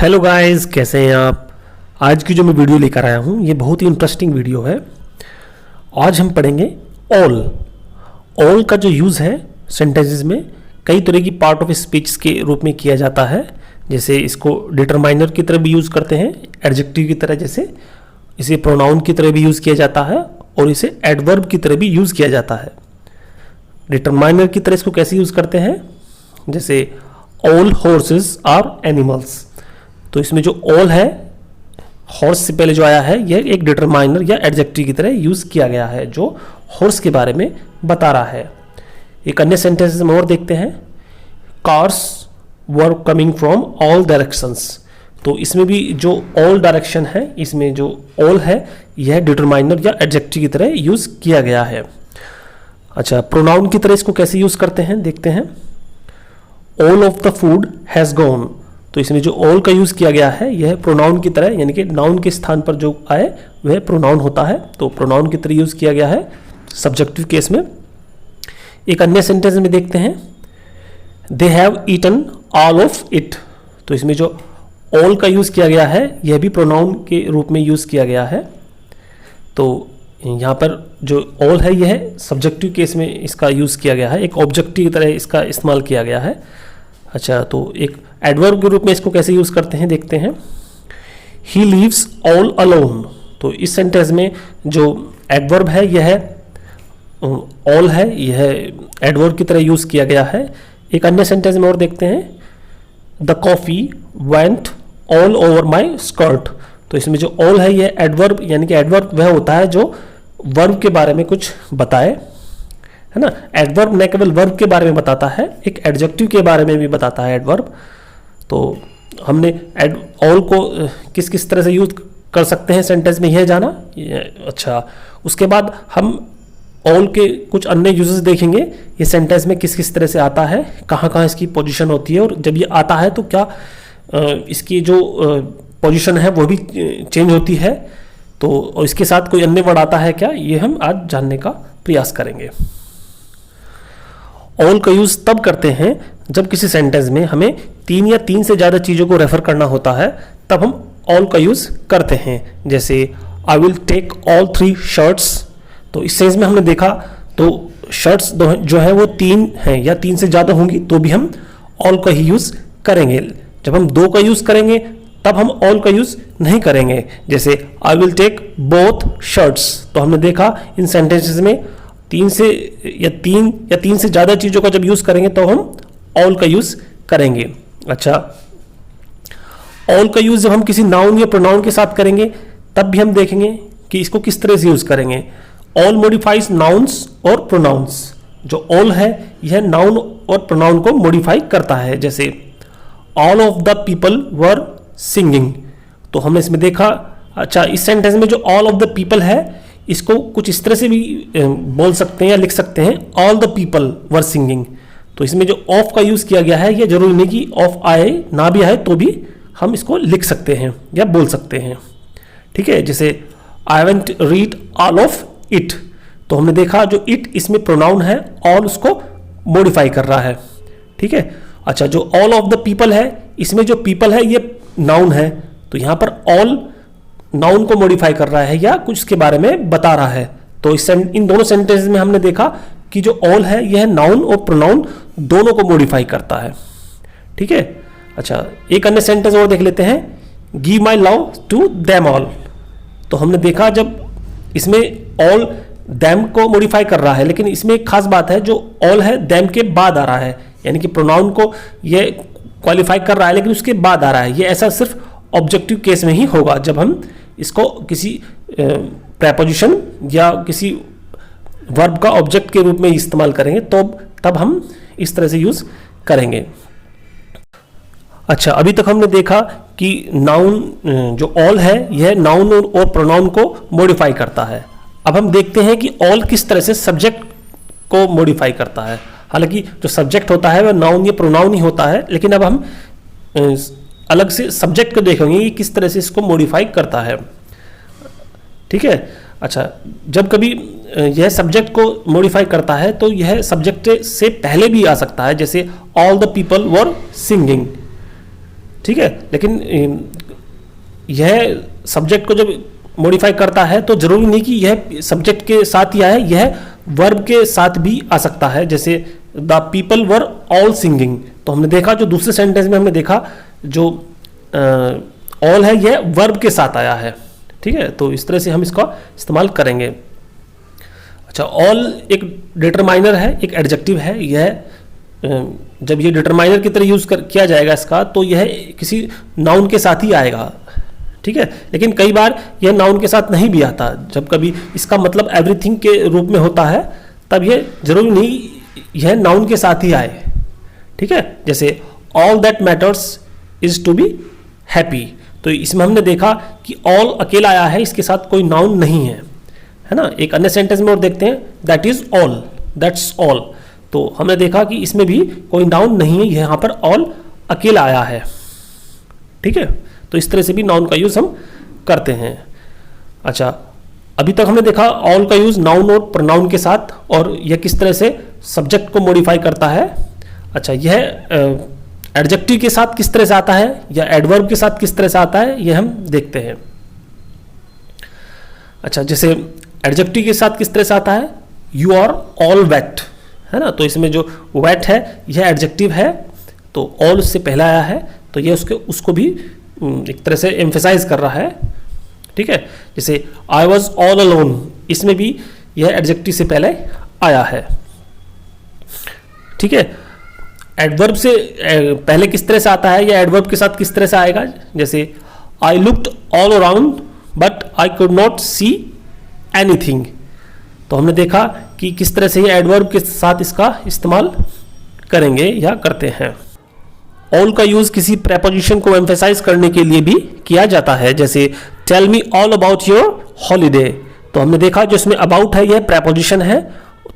Hello guys, कैसे हैं आप। आज की जो मैं वीडियो लेकर आया हूँ ये बहुत ही इंटरेस्टिंग वीडियो है। आज हम पढ़ेंगे ऑल। ऑल का जो यूज़ है सेंटेंसेस में कई तरह की पार्ट ऑफ स्पीच के रूप में किया जाता है। जैसे इसको डिटरमाइनर की तरह भी यूज़ करते हैं, एडजेक्टिव की तरह, जैसे इसे प्रोनाउन की तरह भी यूज़ किया जाता है और इसे एडवर्ब की तरह भी यूज़ किया जाता है। डिटरमाइनर की तरह इसको कैसे यूज़ करते हैं, जैसे ऑल हॉर्सेस आर एनिमल्स। तो इसमें जो ऑल है, हॉर्स से पहले जो आया है, यह एक डिटरमाइनर या एडजेक्टिव की तरह यूज़ किया गया है जो हॉर्स के बारे में बता रहा है। एक अन्य सेंटेंस में और देखते हैं, cars were coming from all directions. तो इसमें भी जो ऑल डायरेक्शन है, इसमें जो ऑल है यह डिटरमाइनर या एडजेक्टिव की तरह यूज़ किया गया है। अच्छा, प्रोनाउन की तरह इसको कैसे यूज़ करते हैं देखते हैं। All of the food has gone. तो इसमें जो ऑल का यूज़ किया गया है यह प्रोनाउन की तरह, यानी कि नाउन के स्थान पर जो आए वह प्रोनाउन होता है, तो प्रोनाउन की तरह यूज़ किया गया है सब्जेक्टिव केस में। एक अन्य सेंटेंस में देखते हैं, they have eaten all of it. तो इसमें जो ऑल का यूज़ किया गया है यह भी प्रोनाउन के रूप में यूज़ किया गया है। तो यहाँ पर जो ऑल है यह सब्जेक्टिव केस में इसका यूज़ किया गया है, एक ऑब्जेक्टिव की तरह इसका इस्तेमाल किया गया है। अच्छा, तो एक एडवर्ब के रूप में इसको कैसे यूज़ करते हैं देखते हैं, ही लीव्स ऑल अलोन। तो इस सेंटेंस में जो एडवर्ब है यह ऑल है, यह एडवर्ब की तरह यूज़ किया गया है। एक अन्य सेंटेंस में और देखते हैं, the coffee went all over my skirt. तो इसमें जो ऑल है यह एडवर्ब, यानी कि एडवर्ब वह होता है जो वर्ब के बारे में कुछ बताए, है ना। एडवर्ब न केवल वर्ब के बारे में बताता है, एक एडजेक्टिव के बारे में भी बताता है एडवर्ब। तो हमने ऑल को किस किस तरह से यूज कर सकते हैं सेंटेंस में यह जाना। अच्छा, उसके बाद हम ऑल के कुछ अन्य यूजेस देखेंगे, ये सेंटेंस में किस किस तरह से आता है, कहाँ कहाँ इसकी पोजीशन होती है, और जब ये आता है तो क्या इसकी जो पोजीशन है वो भी चेंज होती है। तो और इसके साथ कोई अन्य वर्ड आता है क्या, ये हम आज जानने का प्रयास करेंगे। ऑल का यूज़ तब करते हैं जब किसी सेंटेंस में हमें तीन या तीन से ज़्यादा चीज़ों को रेफर करना होता है, तब हम ऑल का यूज़ करते हैं। जैसे I will take all 3 shirts. तो इस सेंस में हमने देखा तो शर्ट्स जो है वो 3 हैं या 3 से ज़्यादा होंगी तो भी हम ऑल का ही यूज़ करेंगे। जब हम 2 का यूज़ करेंगे तब हम ऑल का यूज़ नहीं करेंगे। जैसे I will take both shirts. तो हमने देखा इन सेंटेंसेस में 3 से ज़्यादा चीज़ों का जब यूज़ करेंगे तो हम ऑल का यूज़ करेंगे। अच्छा, ऑल का यूज़ जब हम किसी नाउन या प्रोनाउन के साथ करेंगे तब भी हम देखेंगे कि इसको किस तरह से यूज़ करेंगे। ऑल मॉडिफाइज नाउन्स और प्रोनाउंस। जो ऑल है यह नाउन और प्रोनाउन को मॉडिफाई करता है। जैसे all of the people were singing. तो हमने इसमें देखा, अच्छा, इस सेंटेंस में जो ऑल ऑफ द पीपल है इसको कुछ इस तरह से भी बोल सकते हैं या लिख सकते हैं, all the people were singing. तो इसमें जो ऑफ का यूज़ किया गया है यह जरूरी नहीं कि ऑफ आए, ना भी आए तो भी हम इसको लिख सकते हैं या बोल सकते हैं। ठीक है, जैसे I went read all of it. तो हमने देखा जो इट इसमें प्रोनाउन है, ऑल उसको मॉडिफाई कर रहा है। ठीक है, अच्छा, जो ऑल ऑफ द पीपल है इसमें जो पीपल है ये नाउन है, तो यहाँ पर ऑल नाउन को मॉडिफाई कर रहा है या कुछ इसके बारे में बता रहा है। तो इन दोनों सेंटेंस में हमने देखा कि जो ऑल है यह नाउन और प्रोनाउन दोनों को मॉडिफाई करता है। ठीक है, अच्छा, एक अन्य सेंटेंस और देख लेते हैं, give my love to them all. तो हमने देखा जब इसमें ऑल देम को मॉडिफाई कर रहा है, लेकिन इसमें एक खास बात है, जो ऑल है देम के बाद आ रहा है, यानी कि प्रोनाउन को ये क्वालिफाई कर रहा है लेकिन उसके बाद आ रहा है। ये ऐसा सिर्फ ऑब्जेक्टिव केस में ही होगा, जब हम इसको किसी प्रेपोजिशन या किसी वर्ब का ऑब्जेक्ट के रूप में इस्तेमाल करेंगे तो तब हम इस तरह से यूज करेंगे। अच्छा, अभी तक हमने देखा कि नाउन जो ऑल है यह नाउन और प्रोनाउन को मॉडिफाई करता है। अब हम देखते हैं कि ऑल किस तरह से सब्जेक्ट को मॉडिफाई करता है। हालांकि जो सब्जेक्ट होता है वह नाउन या प्रोनाउन ही होता है, लेकिन अब हम अलग से सब्जेक्ट को देखेंगे कि किस तरह से इसको मॉडिफाई करता है। ठीक है, अच्छा, जब कभी यह सब्जेक्ट को मॉडिफाई करता है तो यह सब्जेक्ट से पहले भी आ सकता है। जैसे all the people were singing, ठीक है। लेकिन यह सब्जेक्ट को जब मॉडिफाई करता है तो जरूरी नहीं कि यह सब्जेक्ट के साथ ही आए, यह वर्ब के साथ भी आ सकता है। जैसे the people were all singing, तो हमने देखा जो दूसरे सेंटेंस में हमने देखा जो ऑल है यह वर्ब के साथ आया है, ठीक है। तो इस तरह से हम इसका इस्तेमाल करेंगे। अच्छा, ऑल एक डिटरमाइनर है, एक एडजेक्टिव है। यह जब ये डिटरमाइनर की तरह यूज किया जाएगा इसका, तो यह किसी नाउन के साथ ही आएगा, ठीक है। लेकिन कई बार यह नाउन के साथ नहीं भी आता। जब कभी इसका मतलब एवरीथिंग के रूप में होता है तब यह जरूरी नहीं यह नाउन के साथ ही आए, ठीक है। जैसे all that matters is to be happy, तो इसमें हमने देखा कि ऑल अकेला आया है, इसके साथ कोई नाउन नहीं है, है ना। एक अन्य सेंटेंस में और देखते हैं, that is all, that's all, तो हमने देखा कि इसमें भी कोई नाउन नहीं है, यहाँ पर ऑल अकेला आया है, ठीक है। तो इस तरह से भी नाउन का यूज हम करते हैं। अच्छा, अभी तक हमने देखा ऑल का यूज नाउन और प्रोनाउन के साथ, और यह किस तरह से सब्जेक्ट को मॉडिफाई करता है। अच्छा, यह एडजेक्टिव के साथ किस तरह से आता है या एडवर्ब के साथ किस तरह से आता है, यह हम देखते हैं। अच्छा, जैसे एडजेक्टिव के साथ किस तरह से आता है, यू आर ऑल वेट, है ना। तो इसमें जो वेट है यह एडजेक्टिव है, तो ऑल उससे पहला आया है, तो यह उसको भी एक तरह से एम्फेसाइज कर रहा है, ठीक है। जैसे आई वॉज ऑल अलोन, इसमें भी यह एडजेक्टिव से पहले आया है, ठीक है। एडवर्ब से पहले किस तरह से आता है या एडवर्ब के साथ किस तरह से आएगा, जैसे I looked all around but I could not see anything, तो हमने देखा कि किस तरह से ये एडवर्ब के साथ इसका इस्तेमाल करेंगे या करते हैं। ऑल का यूज किसी प्रेपोजिशन को एम्फेसाइज करने के लिए भी किया जाता है, जैसे tell me all about your holiday, तो हमने देखा जो इसमें अबाउट है यह प्रेपोजिशन है,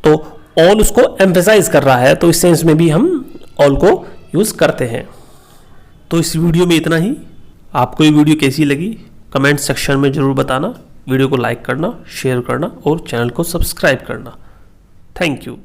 तो ऑल उसको एम्फेसाइज कर रहा है, तो इस सेंस में भी हम ऑल को यूज करते हैं। तो इस वीडियो में इतना ही। आपको ये वीडियो कैसी लगी कमेंट सेक्शन में जरूर बताना। वीडियो को लाइक करना, शेयर करना और चैनल को सब्सक्राइब करना। Thank you.